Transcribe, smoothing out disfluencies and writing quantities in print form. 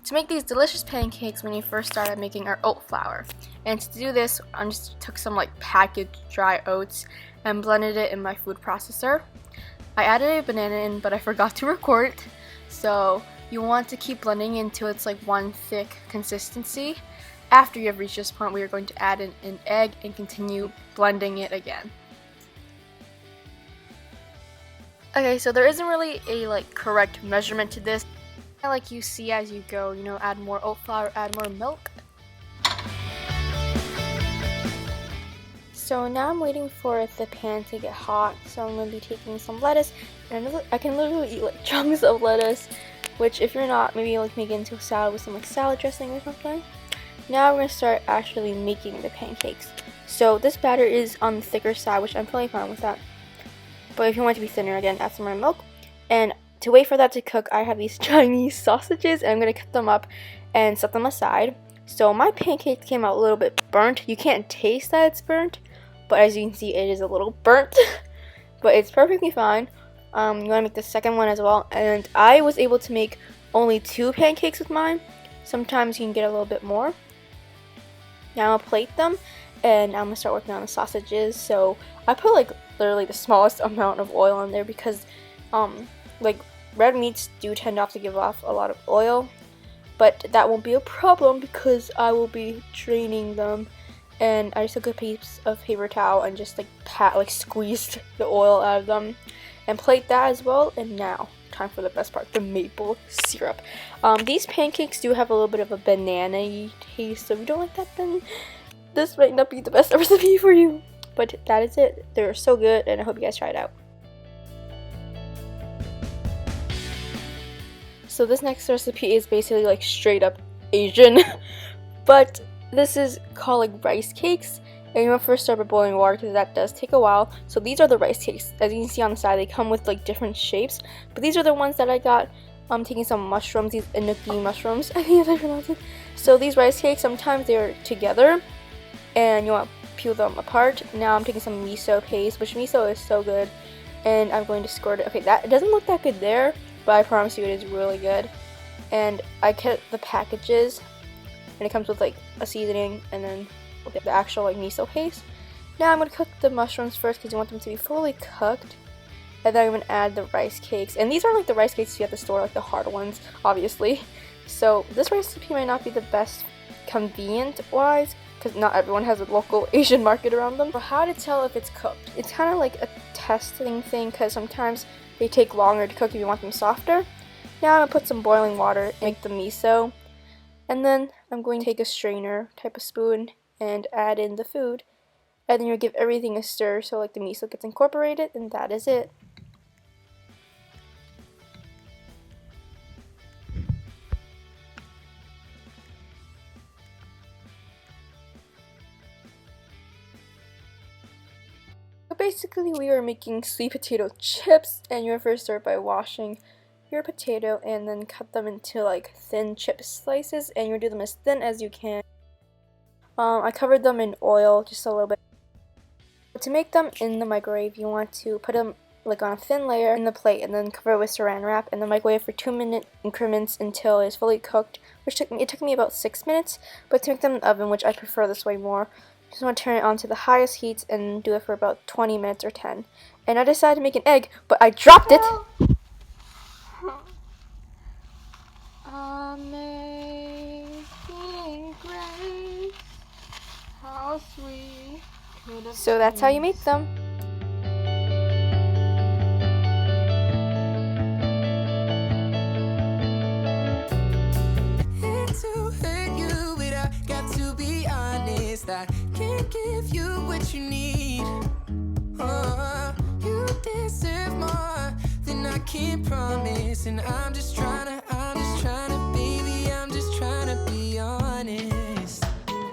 To make these delicious pancakes, when you first started making our oat flour. And to do this, I just took some like packaged dry oats and blended it in my food processor. I added a banana in, but I forgot to record it. So you want to keep blending until it's like one thick consistency. After you have reached this point, we are going to add in an egg and continue blending it again. Okay, so there isn't really a like correct measurement to this. Like you see as you go, you know, add more oat flour, add more milk. So now I'm waiting for the pan to get hot. So I'm going to be taking some lettuce, and I can literally eat like chunks of lettuce, which if you're not, maybe like make it into a salad with some like salad dressing or something. Now we're going to start actually making the pancakes. So this batter is on the thicker side, which I'm totally fine with that. But if you want it to be thinner, again, add some more milk. And to wait for that to cook, I have these Chinese sausages, and I'm going to cut them up and set them aside. So my pancakes came out a little bit burnt. You can't taste that it's burnt, but as you can see, it is a little burnt. But it's perfectly fine. I'm going to make the second one as well. And I was able to make only 2 pancakes with mine. Sometimes you can get a little bit more. Now I'll plate them, and I'm going to start working on the sausages. So I put like literally the smallest amount of oil on there because like red meats do tend not to give off a lot of oil, but that won't be a problem because I will be draining them. And I just took a piece of paper towel and just like squeezed the oil out of them and plate that as well. And now time for the best part, the maple syrup. These pancakes do have a little bit of a banana-y taste, so if you don't like that, then this might not be the best recipe for you. But that is it. They're so good, and I hope you guys try it out. So this next recipe is basically like straight up Asian, but this is called like rice cakes, and you want to first start by boiling water because that does take a while. So these are the rice cakes. As you can see on the side, they come with like different shapes, but these are the ones that I got. I'm taking some mushrooms, these enoki mushrooms, I think that's how I pronounce it. So these rice cakes, sometimes they're together, and you want to peel them apart. Now I'm taking some miso paste, which miso is so good, and I'm going to squirt it. Okay, that it doesn't look that good there, but I promise you it is really good. And I cut the packages, and it comes with like a seasoning and then the actual like miso paste. Now I'm going to cook the mushrooms first because you want them to be fully cooked. And then I'm going to add the rice cakes. And these are like the rice cakes you get at the store, like the hard ones, obviously. So this recipe might not be the best convenient wise because not everyone has a local Asian market around them. So how to tell if it's cooked? It's kind of like a testing thing because sometimes they take longer to cook if you want them softer. Now I'm going to put some boiling water and make the miso. And then I'm going to take a strainer type of spoon and add in the food. And then you'll give everything a stir so like the miso gets incorporated, and that is it. So basically we are making sweet potato chips, and you first start by washing your potato and then cut them into like thin chip slices, and you do them as thin as you can. I covered them in oil just a little bit. To make them in the microwave, you want to put them like on a thin layer in the plate and then cover it with saran wrap in the microwave for 2-minute increments until it's fully cooked, which took me about 6 minutes. But to make them in the oven, which I prefer this way more, just want to turn it on to the highest heat and do it for about 20 minutes or 10. And I decided to make an egg, but I dropped it. Amazing grace, how sweet. So that's how you make them. To hurt you, but I got to be honest. I can't give you what you need. Oh, you deserve more than I can promise, and I'm just trying to